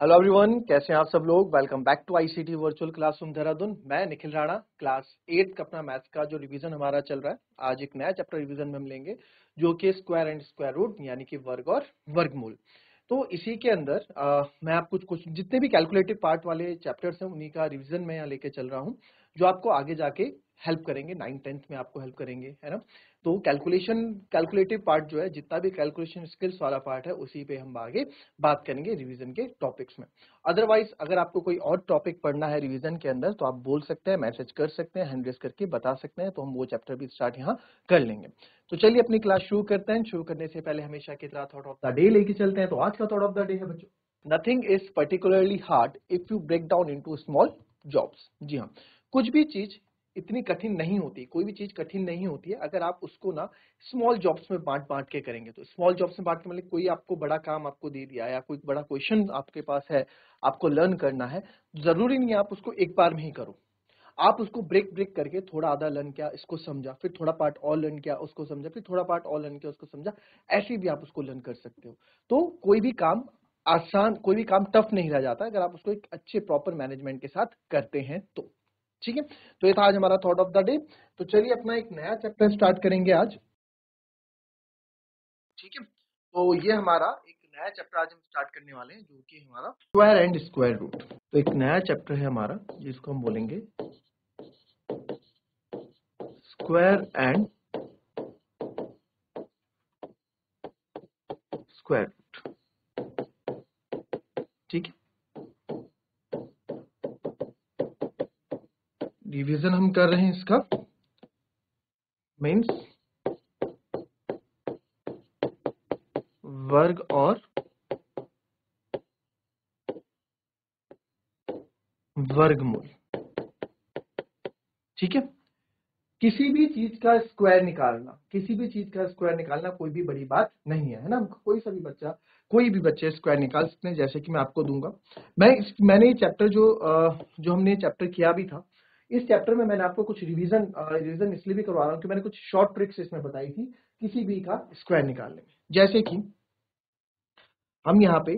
Hello everyone, कैसे हैं आप सब लोग। Welcome back to ICT virtual classroom Dehradun. मैं निखिल राणा, क्लास 8 का अपना मैथ्स का जो रिवीजन हमारा चल रहा है। आज एक नया चैप्टर रिवीजन में हम लेंगे जो कि स्क्वायर एंड स्क्वायर रूट यानी कि वर्ग और वर्गमूल। तो इसी के अंदर मैं आपको कुछ जितने भी कैलकुलेटिव पार्ट वाले चैप्टर्स हैं उन्हीं का रिवीजन मैं यहाँ लेके चल रहा हूँ, जो आपको आगे जाके हेल्प करेंगे। 9th-10th में आपको हेल्प करेंगे, है ना। तो कैलकुलेटिव पार्ट जो है, जितना भी कैलकुलेशन स्किल्स वाला पार्ट है, उसी पे हम आगे बात करेंगे रिवीजन के टॉपिक्स में। अदरवाइज अगर आपको कोई और टॉपिक पढ़ना है रिवीजन के अंदर तो आप बोल सकते हैं, मैसेज कर सकते हैं, हैंड रेज करके बता सकते हैं, तो हम वो चैप्टर भी स्टार्ट यहाँ कर लेंगे। तो चलिए अपनी क्लास शुरू करते हैं। शुरू करने से पहले हमेशा की तरह थॉट ऑफ द डे लेके चलते हैं। तो आज का थॉट ऑफ द डे है बच्चों, nothing is particularly hard if you break down into small jobs. जी हाँ, कुछ भी चीज इतनी कठिन नहीं होती, कोई भी चीज कठिन नहीं होती है अगर आप उसको ना स्मॉल जॉब्स में बांट बांट के करेंगे। तो स्मॉल जॉब्स में बांट के मतलब कोई आपको बड़ा काम आपको दे दिया या कोई बड़ा क्वेश्चन आपके पास है, आपको लर्न करना है, जरूरी नहीं है आप उसको एक बार में ही करो। आप उसको ब्रेक ब्रेक करके थोड़ा आधा लर्न किया, इसको समझा, फिर थोड़ा पार्ट और लर्न किया, उसको समझा, फिर थोड़ा पार्ट और लर्न किया, उसको समझा। ऐसे भी आप उसको लर्न कर सकते हो। तो कोई भी काम आसान, कोई भी काम टफ नहीं रह जाता अगर आप उसको एक अच्छे प्रॉपर मैनेजमेंट के साथ करते हैं तो। ठीक है, तो ये था आज हमारा थॉट ऑफ द डे। तो चलिए अपना एक नया चैप्टर स्टार्ट करेंगे आज। ठीक है, तो ये हमारा एक नया चैप्टर आज हम स्टार्ट करने वाले हैं जो कि हमारा स्क्वायर एंड स्क्वायर रूट। तो एक नया चैप्टर है हमारा जिसको हम बोलेंगे स्क्वायर एंड स्क्वायर रूट। ठीक है, रिवीजन हम कर रहे हैं इसका, मीन्स वर्ग और वर्गमूल। ठीक है, किसी भी चीज का स्क्वायर निकालना, किसी भी चीज का स्क्वायर निकालना कोई भी बड़ी बात नहीं है, है ना। कोई भी बच्चे स्क्वायर निकाल सकते हैं, जैसे कि मैं आपको दूंगा। मैंने ये चैप्टर जो हमने चैप्टर किया भी था, इस चैप्टर में मैंने आपको कुछ रिवीजन इसलिए भी करवा रहा हूँ कि मैंने कुछ शॉर्ट ट्रिक्स इसमें बताई थी किसी भी का स्क्वायर निकालने में। जैसे कि हम यहाँ पे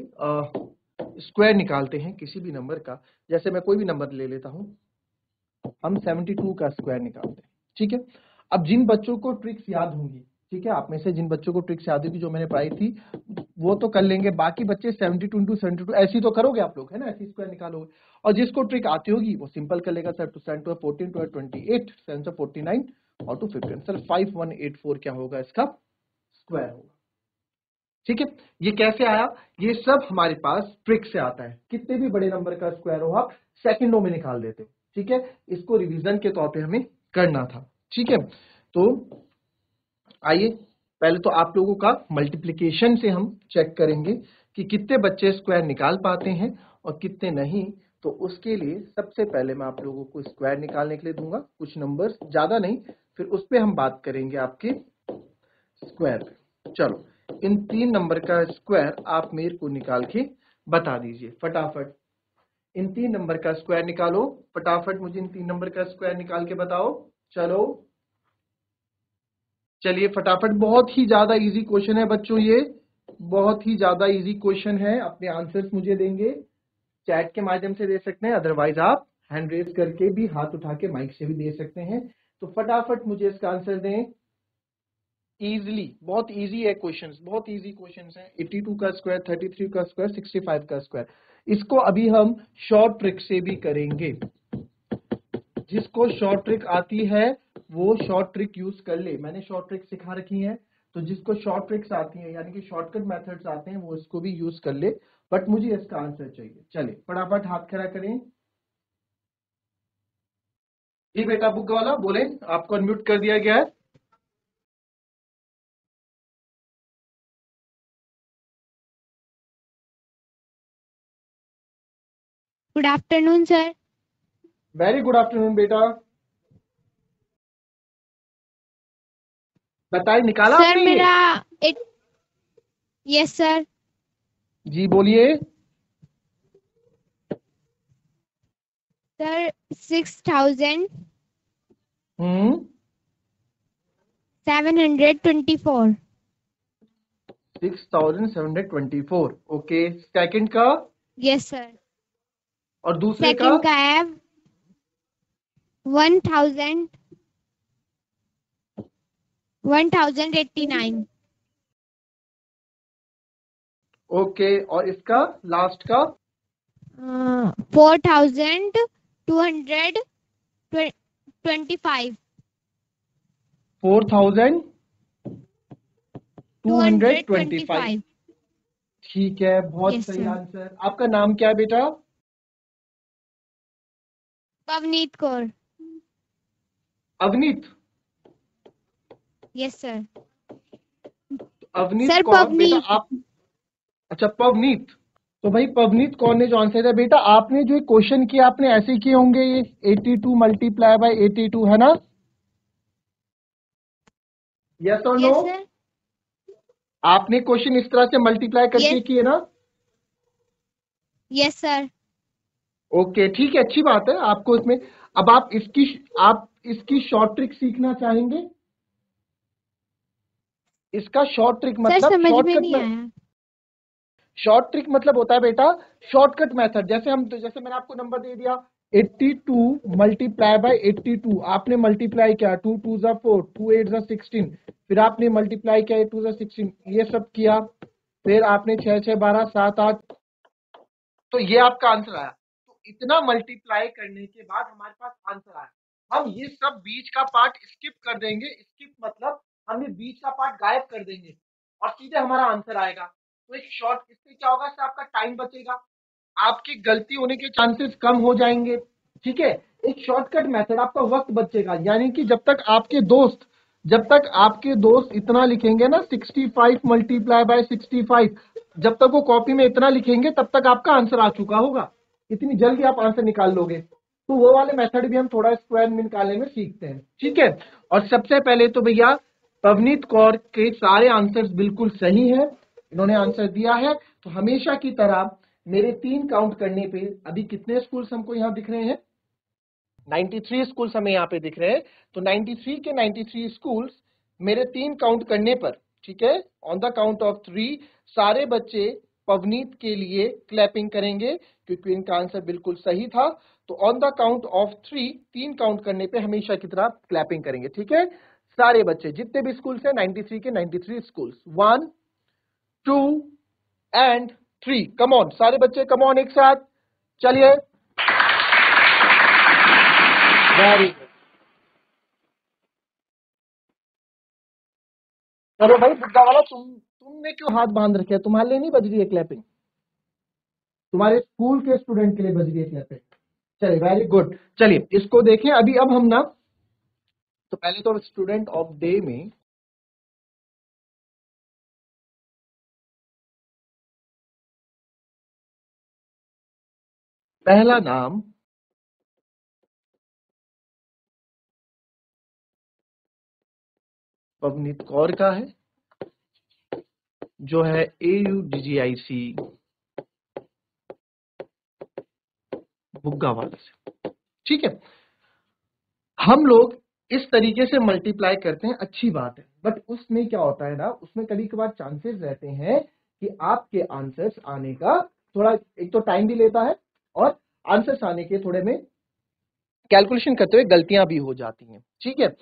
स्क्वायर निकालते हैं किसी भी नंबर का। जैसे मैं कोई भी नंबर ले लेता हूँ, हम 72 का स्क्वायर निकालते हैं। ठीक है, अब जिन बच्चों को ट्रिक्स याद होंगी, ठीक है, आप में से जिन बच्चों को ट्रिक्स याद होगी जो मैंने पढ़ाई थी वो तो कर लेंगे। बाकी बच्चे 72 इंटू 72 ऐसी तो करोगे आप लोग, है ना, ऐसी स्क्वायर निकालोगे। और जिसको ट्रिक आती होगी वो सिंपल कर लेगा, सर 7 टू 14 टू 28, 7 टू 49 और टू 15, सर 5184 क्या होगा इसका स्क्वायर होगा। ठीक है, ये कैसे आया, ये सब हमारे पास ट्रिक से आता है। कितने भी बड़े नंबर का स्क्वायर हो आप सेकंडों में निकाल देते हो। ठीक है, इसको रिवीजन के तौर पे हमें करना था। ठीक है, तो आइए पहले तो आप लोगों का मल्टीप्लिकेशन से हम चेक करेंगे कि कितने बच्चे स्क्वायर निकाल पाते हैं और कितने नहीं। तो उसके लिए सबसे पहले मैं आप लोगों को स्क्वायर निकालने के लिए दूंगा कुछ नंबर्स, ज्यादा नहीं, फिर उस पर हम बात करेंगे आपके स्क्वायर पे। चलो, इन 3 नंबर का स्क्वायर आप मेरे को निकाल के बता दीजिए फटाफट। इन 3 नंबर का स्क्वायर निकालो फटाफट, मुझे इन 3 नंबर का स्क्वायर निकाल के बताओ। चलो चलिए फटाफट, बहुत ही ज्यादा इजी क्वेश्चन है बच्चों, ये बहुत ही ज्यादा इजी क्वेश्चन है। अपने आंसर्स मुझे देंगे, चैट के माध्यम से दे सकते हैं, अदरवाइज आप हैंड रेज करके भी, हाथ उठा के माइक से भी दे सकते हैं। तो फटाफट मुझे इसका आंसर दें इजीली। बहुत इजी है क्वेश्चंस, बहुत इजी क्वेश्चंस हैं। 82 का स्क्वायर, 33 का स्क्वायर, 65 का स्क्वायर, इसको अभी हम शॉर्ट ट्रिक से भी करेंगे। जिसको शॉर्ट ट्रिक आती है वो शॉर्ट ट्रिक यूज कर ले, मैंने शॉर्ट ट्रिक सिखा रखी है। तो जिसको शॉर्ट ट्रिक्स आती हैं यानी कि शॉर्टकट मेथड्स आते हैं वो इसको भी यूज कर ले, बट मुझे इसका आंसर चाहिए। चले फटाफट हाथ खड़ा करें। जी बेटा बुक वाला बोले, आपको अनम्यूट कर दिया गया है। Good afternoon sir. Very good afternoon बेटा, बताइए निकाला सर आपने ये? मेरा एक, यस सर। जी बोलिए। सर 6,724। 6724, ओके। सेकंड का Yes, sir. और दूसरे का Second का है 1089. ओके, और इसका लास्ट का 4225. 4225। ठीक है, बहुत Yes, सही sir. आंसर। आपका नाम क्या है बेटा? Pavneet Kaur. Avneet. Yes, sir. Avneet Sir, Kaur बेटा Pavneet. आप? अच्छा, पवनीत। तो भाई पवनीत कौर ने जो आंसर है बेटा, आपने जो क्वेश्चन किया आपने ऐसे किए होंगे, ये 82 मल्टीप्लाई बाय 82 है ना? यस और नो? Yes, sir. आपने क्वेश्चन इस तरह से मल्टीप्लाई करके Yes. किए ना? Yes, sir. ओके, ठीक है, अच्छी बात है आपको इसमें। अब आप इसकी शॉर्ट ट्रिक सीखना चाहेंगे? इसका शॉर्ट ट्रिक सर मतलब समझ में शॉर्टकट नहीं में। आया. शॉर्ट ट्रिक मतलब होता है बेटा शॉर्टकट मेथड। जैसे मैंने आपको नंबर दे दिया 82 मल्टीप्लाई बाय 82, आपने मल्टीप्लाई किया, 2 2 जा 4, 2 8 जा 16, फिर आपने मल्टीप्लाई किया 8 2 जा 16, ये सब किया, फिर आपने 6 6 12 7 8, तो ये आपका आंसर आया। तो इतना मल्टीप्लाई करने के बाद हमारे पास आंसर आया। हम ये सब बीच का पार्ट स्किप कर देंगे। स्किप मतलब हम ये बीच का पार्ट गायब कर देंगे और सीधे हमारा आंसर आएगा। तो एक शॉर्ट, इससे क्या होगा, इससे आपका टाइम बचेगा, आपकी गलती होने के चांसेस कम हो जाएंगे। ठीक है, एक शॉर्टकट मेथड, आपका वक्त बचेगा। यानी कि जब तक आपके दोस्त इतना लिखेंगे ना 65 मल्टीप्लाई बाय 65, जब तक वो कॉपी में इतना लिखेंगे तब तक आपका आंसर आ चुका होगा। इतनी जल्दी आप आंसर निकाल लोगे। तो वो वाले मेथड भी हम थोड़ा स्क्वायर में निकालने में सीखते हैं। ठीक है, और सबसे पहले तो भैया पवनीत कौर के सारे आंसर्स बिल्कुल सही है, इन्होंने आंसर दिया है। तो हमेशा की तरह मेरे 3 काउंट करने पे अभी कितने स्कूल्स हमको यहां दिख रहे हैं? 93 स्कूल्स हमें यहाँ पे दिख रहे हैं। तो 93 के 93 स्कूल्स मेरे 3 काउंट करने पर, ठीक है, ऑन द काउंट ऑफ 3 सारे बच्चे पवनीत के लिए क्लैपिंग करेंगे क्योंकि इनका आंसर बिल्कुल सही था। तो on the count of 3 count करने पे हमेशा की तरह क्लैपिंग करेंगे। ठीक है, सारे बच्चे जितने भी स्कूल्स हैं 93 के 93 स्कूल्स, 1 2 एंड 3, कम ऑन सारे बच्चे, कम ऑन एक साथ, चलिए, वेरी गुड। अरे भाई बुड्ढा वाला, तुमने क्यों हाथ बांध रखे? तुम्हारे लिए नहीं बज रही है क्लैपिंग, तुम्हारे स्कूल के स्टूडेंट के लिए बज रही है क्लैपिंग। चलिए, वेरी गुड। चलिए इसको देखें अभी। अब हम ना, तो पहले तो स्टूडेंट ऑफ डे में पहला नाम पवनीत कौर का है, जो है AUDGIC बुग्गावाल से। ठीक है, हम लोग इस तरीके से मल्टीप्लाई करते हैं, अच्छी बात है, बट उसमें क्या होता है ना, उसमें कभी कभार चांसेस रहते हैं कि आपके आंसर्स आने का थोड़ा, एक तो टाइम भी लेता है और आंसर्स आने के थोड़े में कैलकुलेशन करते हुए गलतियां भी हो जाती हैं। ठीक है,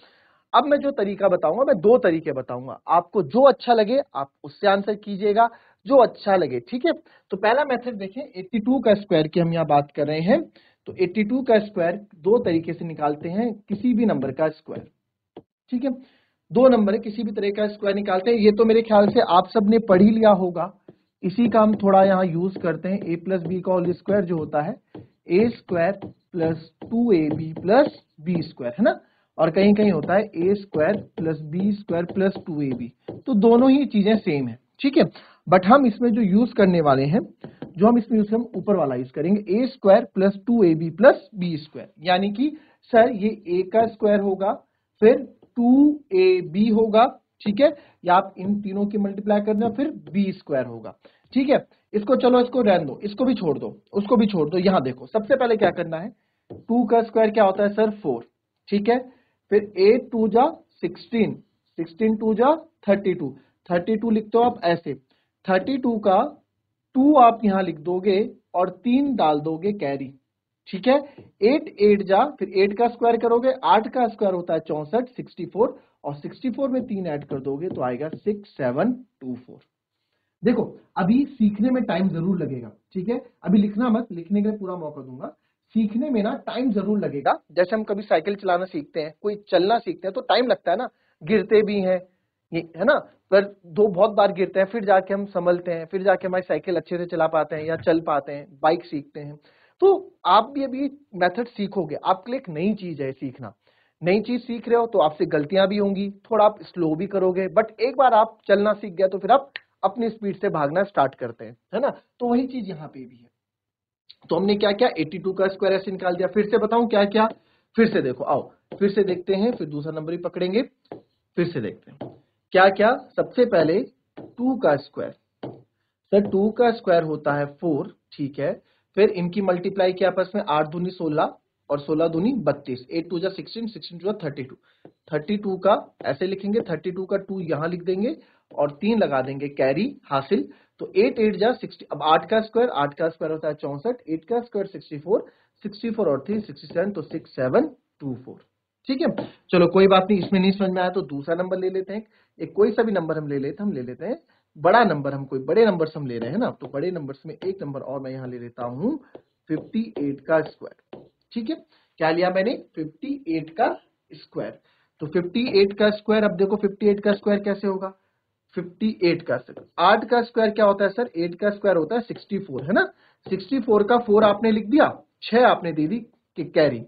अब मैं जो तरीका बताऊंगा, मैं 2 तरीके बताऊंगा, आपको जो अच्छा लगे आप उससे आंसर कीजिएगा, जो अच्छा लगे। ठीक है, तो पहला मेथड देखें, 82 का स्क्वायर की हम यहां बात कर रहे हैं। तो 82 का स्क्वायर 2 तरीके से निकालते हैं, किसी भी नंबर का स्क्वायर। ठीक है, 2 नंबर है, किसी भी तरह का स्क्वायर निकालते हैं। ये तो मेरे ख्याल से आप सब ने पढ़ ही लिया होगा, इसी का हम थोड़ा यहाँ यूज करते हैं। a प्लस बी का होल स्क्वायर जो होता है a square plus 2ab plus b square, है ना, और कहीं कहीं होता है a square plus b square plus 2ab। तो दोनों ही चीजें सेम है। ठीक है, बट हम इसमें जो यूज करने वाले हैं, जो हम इसमें यूज, हम ऊपर वाला यूज करेंगे, a square plus 2ab plus b square. यानी कि सर ये a का स्क्वायर होगा, फिर 2ab होगा, ठीक है, या आप इन तीनों की मल्टीप्लाई कर दो, फिर बी स्क्वायर होगा। ठीक है, इसको चलो, इसको रहने दो, इसको भी छोड़ दो, उसको भी छोड़ दो। यहां देखो, सबसे पहले क्या करना है, 2 का स्क्वायर क्या होता है सर? 4। ठीक है, फिर 8 2 जा 16, 16 2 जा 32 लिखते हो आप ऐसे, 32 का 2 आप यहां लिख दोगे और 3 डाल दोगे कैरी, ठीक है। 8 8 जा, फिर 8 का स्क्वायर करोगे, 8 का स्क्वायर होता है 64, 64 और 64 में 3 ऐड कर दोगे तो आएगा 6724। देखो अभी सीखने में टाइम जरूर लगेगा, ठीक है। अभी लिखना मत, लिखने का पूरा मौका दूंगा। सीखने में ना टाइम जरूर लगेगा। जैसे हम कभी साइकिल चलाना सीखते हैं, कोई चलना सीखते हैं तो टाइम लगता है ना, गिरते भी हैं, ये है ना, पर बहुत बार गिरते हैं, फिर जाके हम संभलते हैं, फिर जाके हमारी साइकिल अच्छे से चला पाते हैं या चल पाते हैं, बाइक सीखते हैं। तो आप भी अभी मेथड सीखोगे, आपके लिए एक नई चीज है सीखना। नई चीज सीख रहे हो तो आपसे गलतियां भी होंगी, थोड़ा आप स्लो भी करोगे, बट एक बार आप चलना सीख गए तो फिर आप अपनी स्पीड से भागना स्टार्ट करते हैं, है ना। तो वही चीज यहाँ पे भी है। तो हमने क्या क्या 82 का स्क्वायर ऐसे निकाल दिया। फिर से बताऊं क्या क्या, फिर से देखो, आओ फिर से देखते हैं, फिर दूसरा नंबर ही पकड़ेंगे। फिर से देखते हैं क्या क्या। सबसे पहले 2 का स्क्वायर, सर 2 का स्क्वायर होता है 4, ठीक है। फिर इनकी मल्टीप्लाई किया आपस में, 8 दूनी 16 और 16 दूनी 32, 8 2 जा 16, 16 2 जा 32, 32 का ऐसे लिखेंगे, 32 का 2 यहां लिख देंगे और 3 लगा देंगे कैरी हासिल। तो 8 8 जा 60, अब 8 का स्क्वायर, 8 का स्क्वायर होता है 64, 8 का स्क्वायर 64, 64 और 3 67, तो 6724, ठीक है। चलो कोई बात नहीं, इसमें नहीं समझ में आया तो दूसरा नंबर ले लेते हैं। एक कोई सा भी नंबर हम ले लेते हैं बड़ा नंबर, हम कोई बड़े नंबर हम ले रहे हैं ना, तो बड़े नंबर्स में एक नंबर और मैं यहां ले लेता हूं 58 का स्क्वायर, ठीक है। क्या लिया मैंने? 58 का स्क्वायर। तो 58 का स्क्वायर, अब देखो 58 का स्क्वायर कैसे होगा। 58 का स्क्वायर, 8 का स्क्वायर क्या होता है सर? 8 का स्क्वायर होता है 64, है ना। 64 का 4 आपने लिख दिया, 6 आपने दे दी कि कैरी,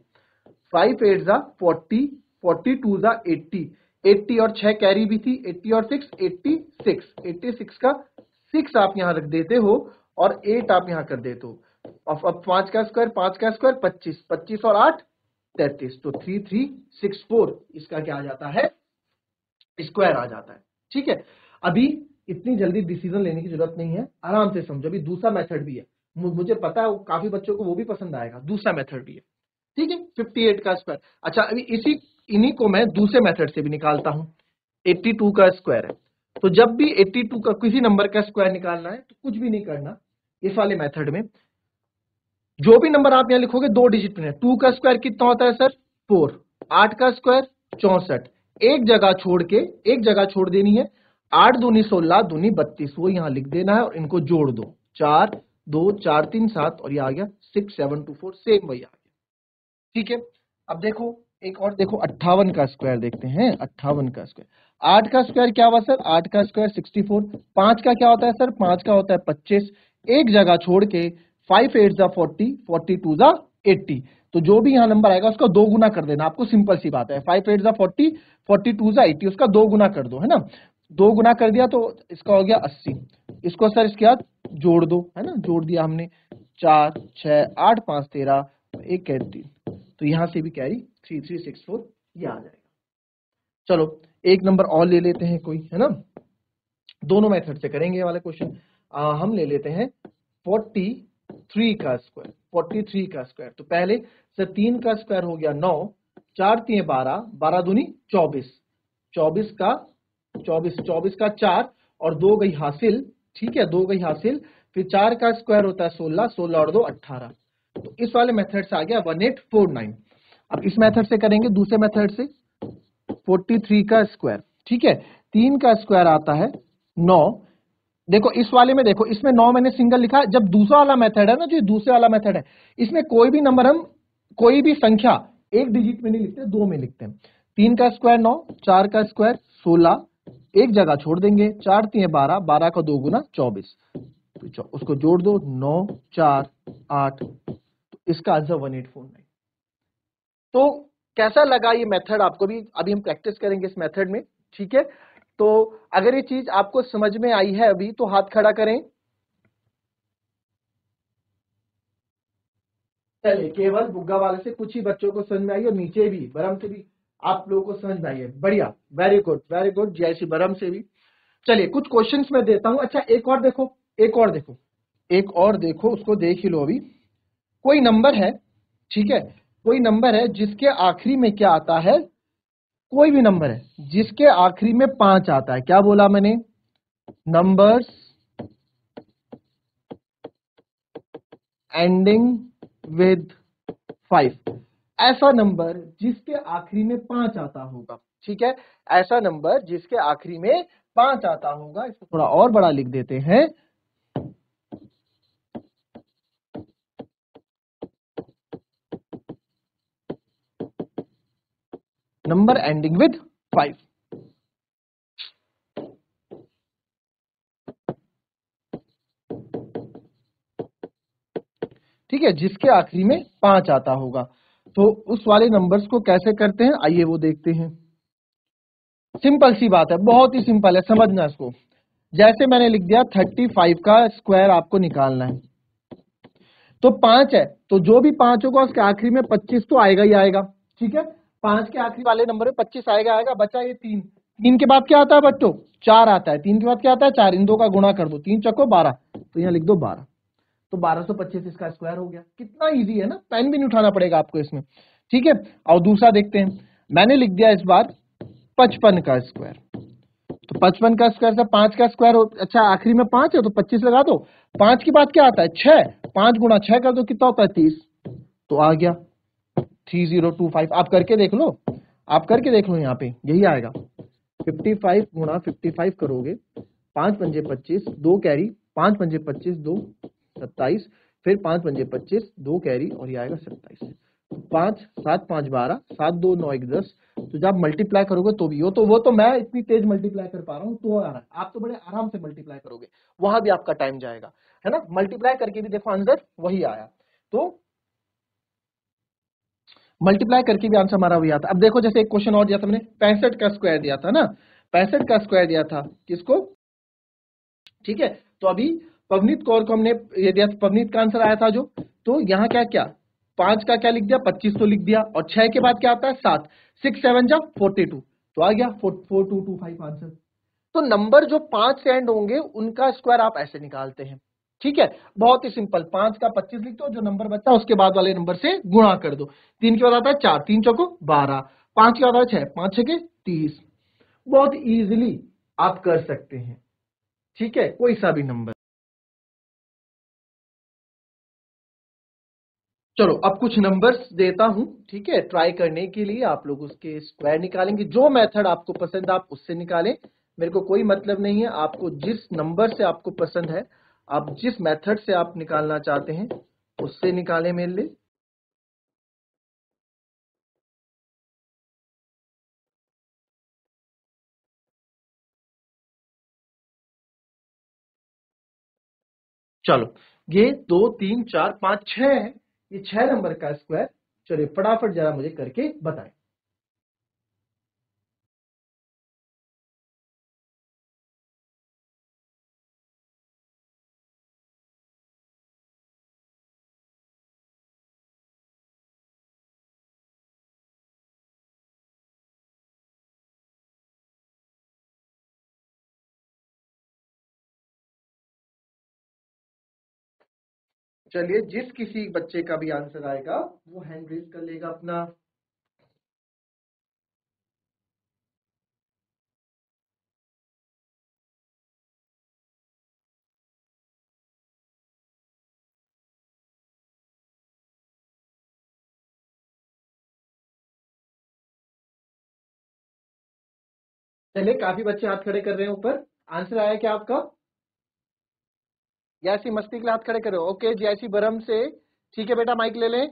5 8 जा 40, 42 जा 80, 80 और 6 कैरी भी थी, 80 और 6 86, 86 का 6 आप यहां रख देते हो और 8 आप यहां कर देते हो। अब 5 का स्क्वायर, 5 का स्क्वायर 25, 25 और 8 33, तो 3364 इसका क्या आ जाता है? स्क्वायर आ जाता है, ठीक है। अभी इतनी जल्दी डिसीजन लेने की जरूरत नहीं है, आराम से समझो। अभी दूसरा मेथड भी है, मुझे पता है काफी बच्चों को वो भी पसंद आएगा। दूसरा मेथड भी है, ठीक है। 58 का स्क्वायर, अच्छा अभी इन्हीं को मैं दूसरे मेथड से भी निकालता हूं। 82 का स्क्वायर है, तो जब भी 82 का किसी नंबर का स्क्वायर निकालना है तो कुछ भी नहीं करना, इस वाले मेथड में जो भी नंबर आप यहां लिखोगे 2 डिजिट में है। 2 का स्क्वायर कितना होता है सर? 4। 8 का स्क्वायर 64, एक जगह छोड़ के एक जगह छोड़ देनी है, 8 दूनी 16 दूनी 32, वो यहां लिख देना है और इनको जोड़ दो, 4 2 4 3 7 और ये आ गया 6724, सेम वही आ गया, ठीक है। अब देखो एक और देखो, 58 का स्क्वायर देखते हैं। 58 का स्क्वायर, 8 का स्क्वायर क्या हुआ सर? 8 का स्क्वायर 64, 5 का क्या होता है सर? 5 का होता है 25, एक जगह छोड़ के 5 8 जा 40, 42 जा 80, तो जो भी यहाँ नंबर आएगा उसका 2 गुना कर देना आपको, सिंपल सी बात है। 5 8 जा 40, 42 जा 80, उसका 2 गुना कर दो, है ना। 2 गुना कर दिया तो इसका हो गया 80, इसको सर इसके बाद जोड़ दो, है ना, जोड़ दिया हमने, 4 6 8 5 13, 1 कैरी 3, तो यहां से भी कैरी 3364 ये आ जाएगा। चलो एक नंबर और ले लेते हैं कोई, है ना, दोनों मेथड से करेंगे ये वाला क्वेश्चन। हम ले लेते हैं 43 का स्क्वायर। 43 का स्क्वायर, तो पहले से 3 का स्क्वायर हो गया 9, 4 3 12, 12 दूनी 24, 24 का 24, 24 का 4 और 2 गई हासिल, ठीक है, 2 गई हासिल। फिर 4 का स्क्वायर होता है 16, 16 और 2 18, तो इस वाले मेथड से आ गया 1849। अब इस मेथड से करेंगे, दूसरे मेथड से 43 का स्क्वायर, ठीक है। 3 का स्क्वायर आता है 9, देखो इस वाले में देखो, इसमें 9 मैंने सिंगल लिखा। जब दूसरा वाला मेथड है ना, जो दूसरे वाला मेथड है, इसमें कोई भी नंबर हम कोई भी संख्या एक डिजिट में नहीं लिखते, 2 में लिखते हैं। 3 का स्क्वायर 9, 4 का स्क्वायर 16, एक जगह छोड़ देंगे, 4 3 12, 12 का 2 गुना 24, तो उसको जोड़ दो, 9 4 8, तो इसका आंसर 1849। तो कैसा लगा ये मेथड आपको भी? अभी हम प्रैक्टिस करेंगे इस मेथड में, ठीक है। तो अगर ये चीज आपको समझ में आई है अभी तो हाथ खड़ा करें। चलिए, केवल बुग्गा वाले से कुछ ही बच्चों को समझ में आई और नीचे भी बरम से भी आप लोगों को समझ में आई है, बढ़िया, वेरी गुड वेरी गुड। जैसी बरम से भी। चलिए कुछ क्वेश्चंस मैं देता हूं। अच्छा एक और देखो, एक और देखो, एक और देखो, उसको देख ही लो। अभी कोई नंबर है, ठीक है, कोई नंबर है जिसके आखिरी में क्या आता है? कोई भी नंबर है जिसके आखिरी में 5 आता है। क्या बोला मैंने? नंबर्स एंडिंग विद 5, ऐसा नंबर जिसके आखिरी में 5 आता होगा। ठीक है, ऐसा नंबर जिसके आखिरी में 5 आता होगा। इसको थोड़ा और बड़ा लिख देते हैं, नंबर एंडिंग विद 5। ठीक है, जिसके आखिरी में 5 आता होगा। तो उस वाले नंबर्स को कैसे करते हैं, आइए वो देखते हैं। सिंपल सी बात है, बहुत ही सिंपल है, समझना इसको। जैसे मैंने लिख दिया 35 का स्क्वायर आपको निकालना है, तो 5 है, तो जो भी 5 होगा उसके आखिरी में 25 तो आएगा ही आएगा। ठीक है, 5 के आखिरी वाले नंबर में 25 आएगा आएगा, बचा ये 3। 3 के बाद क्या आता है बच्चों, 4 आता है। 3 के बाद क्या आता है, 4। इन दो का गुणा कर दो, 3 चक्को 12, तो यहाँ लिख दो 12। तो 1225 इसका स्क्वायर हो गया। कितना इजी है ना, पेन भी नहीं उठाना पड़ेगा आपको इसमें। ठीक है, और दूसरा देखते हैं। मैंने लिख दिया इस बार 55 का स्क्वायर, तो 55 का स्क्वायर से 5 का स्क्वायर अच्छा आखिरी में 5 है तो 25 लगा दो। 5 के बाद क्या आता है, 6। 5 गुणा 6 कर दो, कितना होता है 30, तो आ गया 3025। आप करके देख लो, आप करके देख लो, यहाँ पे यही आएगा। 55 गुणा 55 करोगे, 5 पंजे 25, 2 कैरी, 5 पंजे 25, 2 27, फिर 5 पंजे 25, 2 कैरी, और ये आएगा 27। 5 7 5 12, 7 2 9 1 10। तो जब मल्टीप्लाई करोगे तो भी वो तो मैं इतनी तेज मल्टीप्लाई कर पा रहा हूँ तो आ रहा है, आप तो बड़े आराम से मल्टीप्लाई करोगे, वहां भी आपका टाइम जाएगा, है ना। मल्टीप्लाई करके भी देखो आंसर वही आया, तो मल्टीप्लाई करके भी आंसर हमारा वही आता। अब देखो, जैसे एक क्वेश्चन और दिया था मैंने, 65 का स्क्वायर दिया था ना, 65 का स्क्वायर दिया था किसको। ठीक है, तो अभी पवनीत कौर को हमने ये दिया, पवनीत का आंसर आया था जो, तो यहाँ क्या क्या 5 का क्या लिख दिया, 25 तो लिख दिया, और 6 के बाद क्या आता है 7, 6 7 जा 42, तो आ गया 4225 आंसर। तो नंबर जो 5 से एंड होंगे उनका स्क्वायर आप ऐसे निकालते हैं। ठीक है, बहुत ही सिंपल, 5 का 25 लिख दो, जो नंबर बचा उसके बाद वाले नंबर से गुणा कर दो। 3 के बाद आता है 4, 3 चौको 12, 5 के बाद आता है 6, 5 6 के 30। बहुत इजीली आप कर सकते हैं। ठीक है, कोई सा भी नंबर। चलो अब कुछ नंबर्स देता हूं, ठीक है, ट्राई करने के लिए। आप लोग उसके स्क्वायर निकालेंगे, जो मेथड आपको पसंद है आप उससे निकालें, मेरे को कोई मतलब नहीं है। आपको जिस नंबर से आपको पसंद है, आप जिस मेथड से आप निकालना चाहते हैं उससे निकालें मेरे लिए। चलो, ये 2 3 4 5 6 है, ये 6 नंबर का स्क्वायर। चलिए फटाफट जरा मुझे करके बताएं। चलिए, जिस किसी बच्चे का भी आंसर आएगा वो हैंड रेज कर लेगा अपना। चलिए, काफी बच्चे हाथ खड़े कर रहे हैं ऊपर। आंसर आया क्या आपका? जैसी मस्ती के लिए हाथ खड़े करो। ओके, जैसी बरम से, ठीक है बेटा, माइक ले लें।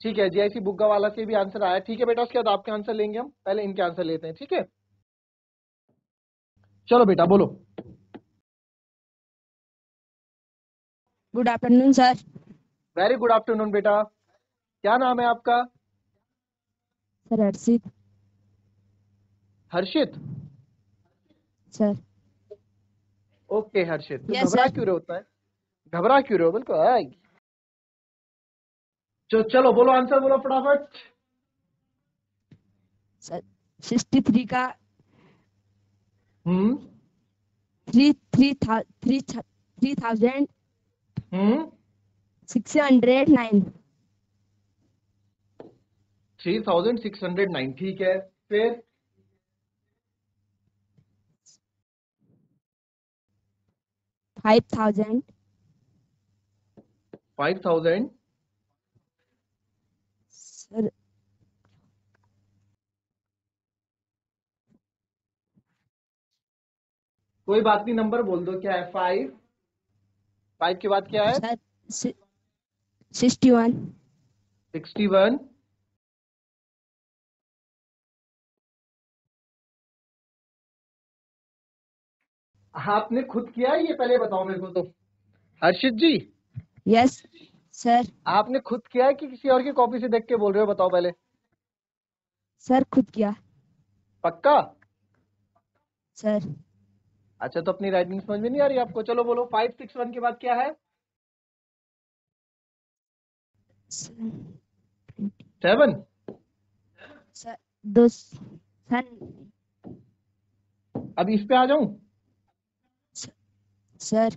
ठीक है, जैसी बुग्गा वाला से भी आंसर आया। ठीक है बेटा, उसके बाद आपके आंसर लेंगे, हम पहले इनके आंसर लेते हैं। ठीक है, चलो बेटा बोलो। Good afternoon sir. Very good afternoon बेटा, क्या नाम है आपका? सर हर्षित। हर्षित। सर। ओके हर्षित, तो यस घबरा सर। क्यों रहे होता है, घबरा क्यों रहे हो, बिल्कुल चलो बोलो, आंसर बोलो फटाफट। सर 63 का हम्म 3,609। हम्म 3609, ठीक है, फिर 5,000 5000 सर कोई बात नहीं, नंबर बोल दो क्या है। 5 के बाद क्या है? सर 61 61। आपने खुद किया है ये पहले बताओ मेरे को तो, हर्षित जी। Yes sir. आपने खुद किया है कि किसी और की कॉपी से देख के बोल रहे हो, बताओ पहले। सर खुद किया पक्का? सर। अच्छा, तो अपनी राइटिंग समझ में नहीं आ रही आपको? चलो बोलो, 561 के बाद क्या है? 7। सर दो सर अब इस पे आ जाऊं? सर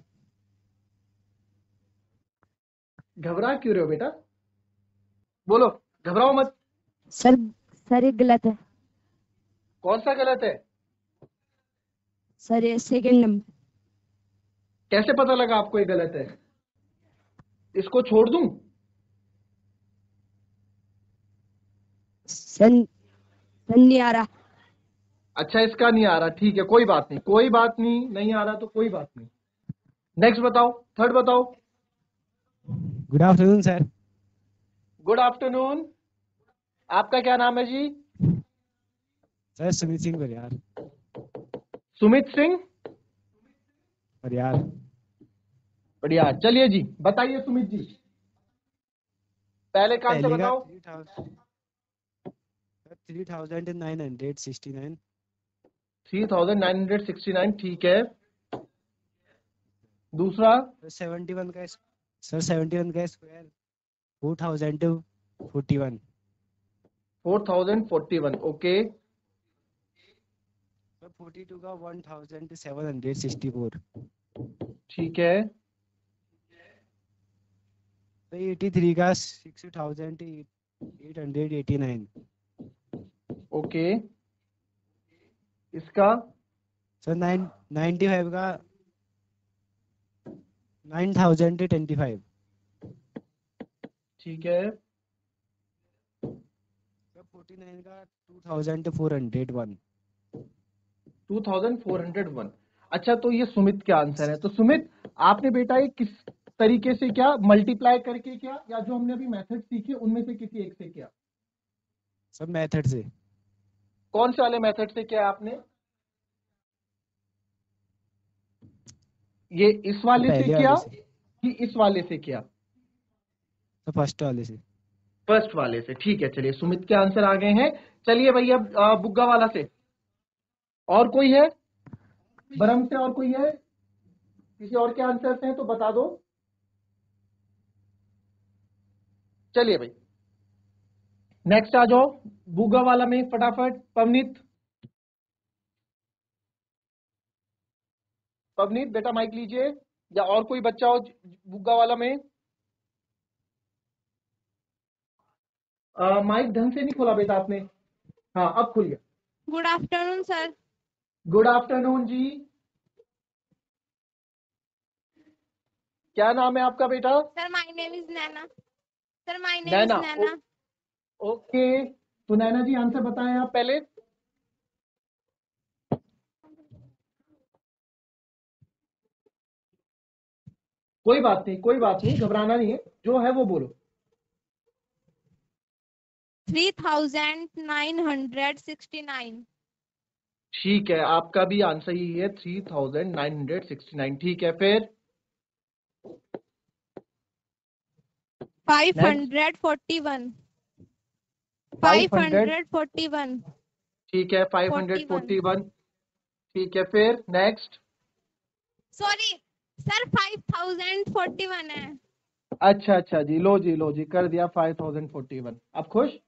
घबरा क्यों रहे हो बेटा? बोलो, घबराओ मत। सर सर ये गलत है। कौन सा गलत है? सर ये सेकंड नंबर। कैसे पता लगा आपको ये गलत है? इसको छोड़ दूं? सर नहीं आ रहा। अच्छा, इसका नहीं आ रहा, ठीक है, कोई बात नहीं, कोई बात नहीं, नहीं आ रहा तो कोई बात नहीं। नेक्स्ट बताओ, थर्ड बताओ। Good afternoon sir. Good afternoon. आपका क्या नाम है जी? सर सुमित सिंह परियार। सुमित सिंह परियार। बढ़िया। चलिए जी, बताइए सुमित जी, पहले काम से पहले का बताओ। 3969। 3969, ठीक है। दूसरा? 71 का सर 71 का स्क्वायर 4041। 4041, ओके। सर 42 का 1764। ठीक है। सर 83 का 6889। ओके, इसका? सर 95 का 9025। ठीक है। सर 49 का 2401। 2401। अच्छा, तो ये सुमित का आंसर है। तो सुमित, आपने बेटा ये किस तरीके से किया? मल्टीप्लाई करके किया, या जो हमने अभी मेथड सीखे उनमें से किसी एक से किया? सब मेथड से। कौन से वाले मेथड से किया आपने? ये इस वाले से पहले किया वाले से। कि इस वाले से किया? तो फर्स्ट वाले से। फर्स्ट वाले से, ठीक है। चलिए, सुमित के आंसर आ गए हैं। चलिए भैया, बुग्गा वाला से और कोई है? ब्रह्म से और कोई है? किसी और के आंसर हैं तो बता दो। चलिए भाई, नेक्स्ट आ जाओ बुग्गा वाला में फटाफट। पवनीत, पवनीत बेटा माइक लीजिए, या और कोई बच्चा हो बुग्गा वाला में। माइक ढंग से नहीं खोला बेटा आपने। हाँ, अब खुल गया। Good afternoon sir. Good afternoon जी। क्या नाम है आपका बेटा? Sir my name is Naina. Sir my name is Naina. Naina. Okay, तो नैना जी आंसर बताएं आप पहले। कोई बात नहीं, कोई बात नहीं, घबराना नहीं है, जो है वो बोलो। 3969। ठीक है, आपका भी आंसर ही है 3969, ठीक है। फिर 541। 500, 541। ठीक है, 41। 541, ठीक है। फिर नेक्स्ट? सॉरी सर 5041 है। अच्छा अच्छा जी, लो जी, लो जी, कर दिया 5041। अब खुश?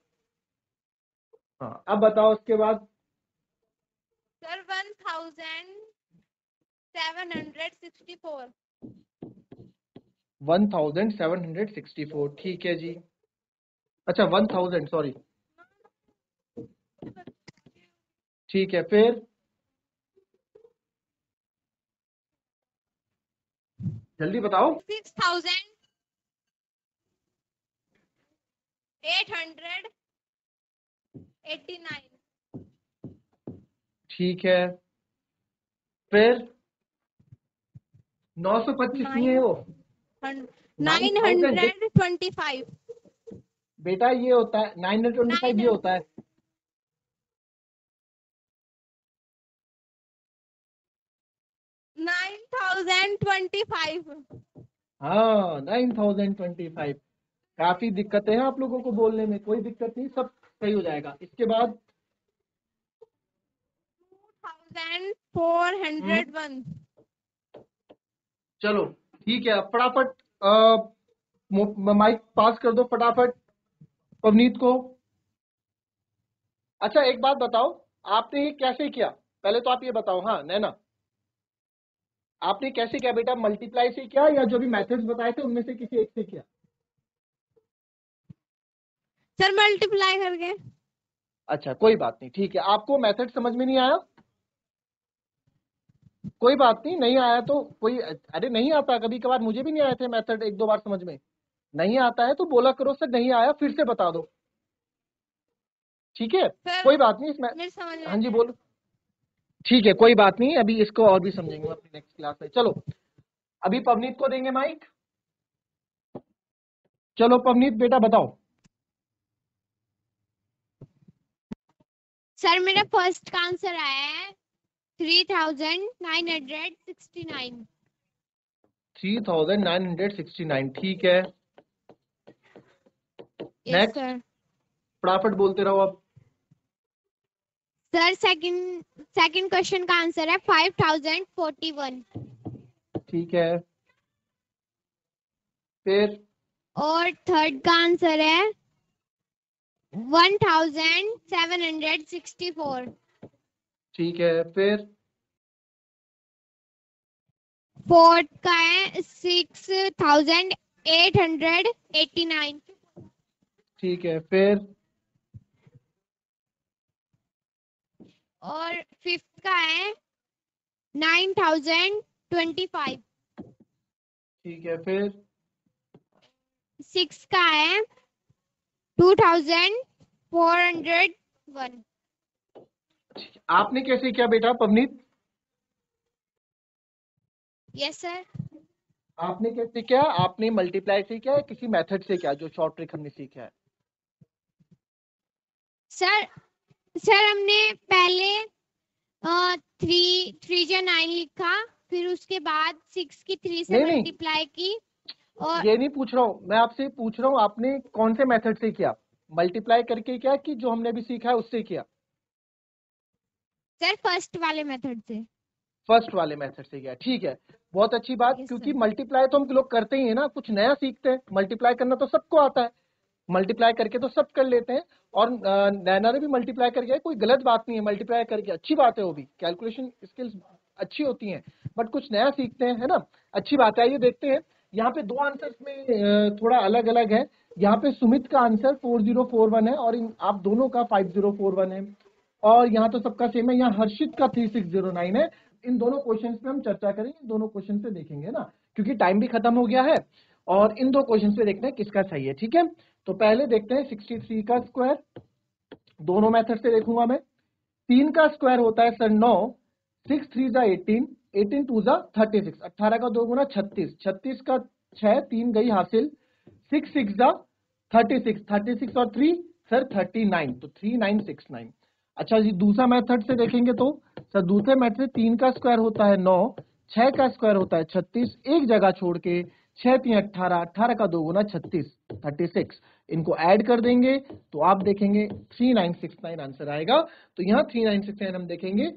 हाँ, अब बताओ उसके बाद। सर 1764। 1764, ठीक है जी। अच्छा, 1000, सॉरी, ठीक है। फिर जल्दी बताओ। 6000। 889. ठीक है, फिर 925 नहीं है वो, 9000 925. बेटा ये होता है 925, ये होता है 9025. हाँ 9025। काफी दिक्कतें हैं आप लोगों को बोलने में, कोई दिक्कत नहीं, सब सही हो जाएगा। इसके बाद 2401. चलो ठीक है, अब फटाफट माइक पास कर दो फटाफट पवनीत को। अच्छा एक बात बताओ, आपने ये कैसे किया, पहले तो आप ये बताओ। हाँ नैना, आपने कैसे किया बेटा, मल्टीप्लाई से किया या जो भी मेथड्स बताए थे उनमें से किसी एक से किया? सर मल्टीप्लाई करके। अच्छा कोई बात नहीं, ठीक है। आपको मेथड समझ में नहीं आया, कोई बात नहीं, नहीं आया तो कोई, अरे नहीं आता, कभी कभार मुझे भी नहीं आए थे मेथड, एक दो बार समझ में नहीं आता है तो बोला करो सर नहीं आया, फिर से बता दो, ठीक है? सर कोई बात नहीं इसमें। मेरे समझ में हाँ जी आता है। बोलो। ठीक है कोई बात नहीं, अभी इसको और भी समझेंगे अपनी नेक्स्ट क्लास में। चलो अभी पवनीत को देंगे माइक। चलो पवनीत बेटा बताओ। सर मेरा फर्स्ट का आंसर आया है 3969. 3969, ठीक है। Yes next sir. फटाफट बोलते रहो अब। सर सेकंड क्वेश्चन का आंसर है 5041. ठीक है, फिर और थर्ड का आंसर है 1764. ठीक है, फिर फोर्थ का है 6889. ठीक है, फिर और फिफ्थ का है 9025. ठीक है, फिर सिक्स का है 2401. आपने कैसे किया बेटा पवनीत? Yes sir. आपने कैसे किया? आपने मल्टीप्लाई से किया या किसी मेथड से किया जो शॉर्ट ट्रिक हमने सीखा है? सर हमने पहले 3 लिखा, फिर उसके बाद 6 की 3 से नहीं, मल्टीप्लाई की। और ये नहीं पूछ रहा हूँ मैं आपसे, पूछ रहा हूँ आपने कौन से मेथड से किया, मल्टीप्लाई करके किया कि जो हमने अभी सीखा है उससे किया? सर फर्स्ट वाले मेथड से। फर्स्ट वाले मेथड से किया, ठीक है, बहुत अच्छी बात। Yes, क्योंकि sir. मल्टीप्लाई तो हम लोग करते ही है ना, कुछ नया सीखते हैं, मल्टीप्लाई करना तो सबको आता है, मल्टीप्लाई करके तो सब कर लेते हैं। और नैना ने भी मल्टीप्लाई करके, कोई गलत बात नहीं है, मल्टीप्लाई करके अच्छी बात है, वो भी कैलकुलेशन स्किल्स अच्छी होती हैं, बट कुछ नया सीखते हैं, है ना, अच्छी बात है। आइए देखते हैं, यहाँ पे दो आंसर्स में थोड़ा अलग अलग है। यहाँ पे सुमित का आंसर 4041 है और आप दोनों का 5041 है, और यहाँ तो सबका सेम है। यहाँ हर्षित का 3609 है। इन दोनों क्वेश्चन पे हम चर्चा करेंगे, दोनों क्वेश्चन पे देखेंगे ना, क्योंकि टाइम भी खत्म हो गया है, और इन दो क्वेश्चन पे देखते हैं किसका सही है, ठीक है? तो पहले देखते हैं 63 का स्क्वायर, दोनों मेथड से देखूंगा मैं। 3 का स्क्वायर होता है सर 9, 6 3 जा 18, 18 2 जा 36, 18 का 2 गुना 36, 36 का 6, 3 गई हासिल, 6 6 जा 36, 36 और 3 सर 39, तो 3969। अच्छा जी दूसरा मेथड से देखेंगे तो सर दूसरे मेथड से 3 का स्क्वायर होता है 9, 6 का स्क्वायर होता है 36, एक जगह छोड़ के 6 3 18, 18 का 2 गुना 36, 36, इनको ऐड कर देंगे तो आप देखेंगे 3969 आंसर आएगा। तो यहाँ 3969 हम देखेंगे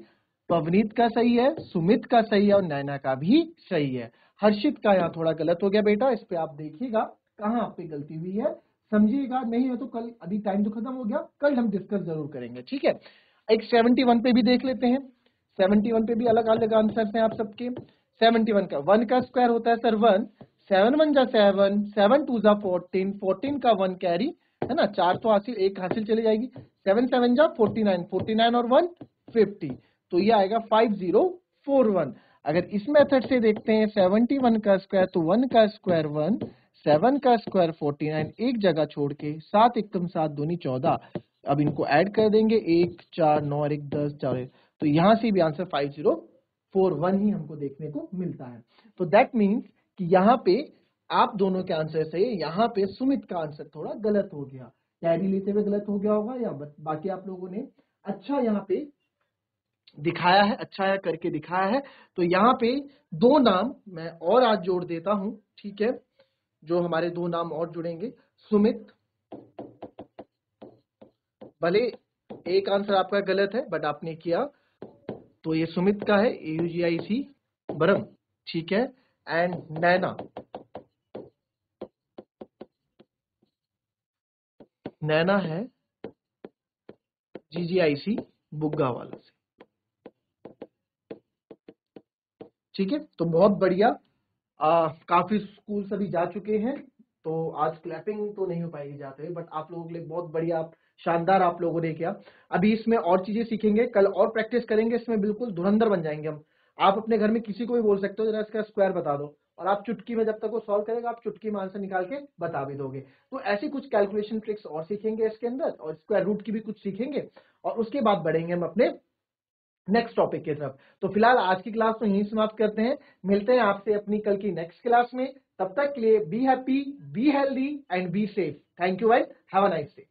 पवनीत का सही है, सुमित का सही है और नैना का भी सही है। हर्षित का यहाँ थोड़ा गलत हो गया बेटा, इस पे आप देखिएगा कहाँ आप पे गलती हुई है, समझिएगा, नहीं है तो कल, अभी टाइम तो खत्म हो गया, कल हम डिस्कस जरूर करेंगे, ठीक है? एक 71 पे भी देख लेते हैं, 71 पे भी अलग अलग आंसर हैं आप सबके। 71 का 1 का स्क्वायर होता है सर 1, 7 1 जा 7, 7 2 जा 14, 14 का 1 कैरी, है ना, 4 तो हासिल, एक हासिल चली जाएगी, 7 7 जा 49, 49 और 1 50, तो ये आएगा 5041। अगर इस मेथड से देखते हैं 71 का स्क्वायर, तो 1 का स्क्वायर 1, 7 का स्क्वायर 49, एक जगह छोड़ के 7 एकम 7 दूनी 14। अब इनको ऐड कर देंगे, 1 4 9 और 1 10 4, तो यहां से भी आंसर 5041 ही हमको देखने को मिलता है। तो दैट मीन्स कि यहाँ पे आप दोनों के आंसर सही है, यहाँ पे सुमित का आंसर थोड़ा गलत हो गया, कैरी लेते हुए गलत हो गया होगा, या बाकी आप लोगों ने अच्छा यहाँ पे दिखाया है, अच्छा है करके दिखाया है। तो यहाँ पे 2 नाम मैं और आज जोड़ देता हूं, ठीक है, जो हमारे 2 नाम और जुड़ेंगे, सुमित, भले एक आंसर आपका गलत है बट आपने किया, तो ये सुमित का है, AUGIC बरम, ठीक है, एंड नैना, नैना है GGIC बुग्गा वाला से, ठीक है। तो बहुत बढ़िया, काफी स्कूल सभी जा चुके हैं, तो आज क्लैपिंग तो नहीं हो पाएगी जाते हुए, बट आप लोगों के लिए बहुत बढ़िया, शानदार आप लोगों ने किया। अभी इसमें और चीजें सीखेंगे, कल और प्रैक्टिस करेंगे, इसमें बिल्कुल धुरंधर बन जाएंगे हम। आप अपने घर में किसी को भी बोल सकते हो जरा इसका स्क्वायर बता दो, और आप चुटकी में, जब तक वो सॉल्व करेगा आप चुटकी में आंसर निकाल के बता भी दोगे। तो ऐसी कुछ कैलकुलेशन ट्रिक्स और सीखेंगे इसके अंदर, और स्क्वायर रूट की भी कुछ सीखेंगे, और उसके बाद बढ़ेंगे हम अपने नेक्स्ट टॉपिक की तरफ। तो फिलहाल आज की क्लास तो यहीं समाप्त करते हैं, मिलते हैं आपसे अपनी कल की नेक्स्ट क्लास में। तब तक के लिए be happy, be healthy and be safe. Thank you and have a nice day.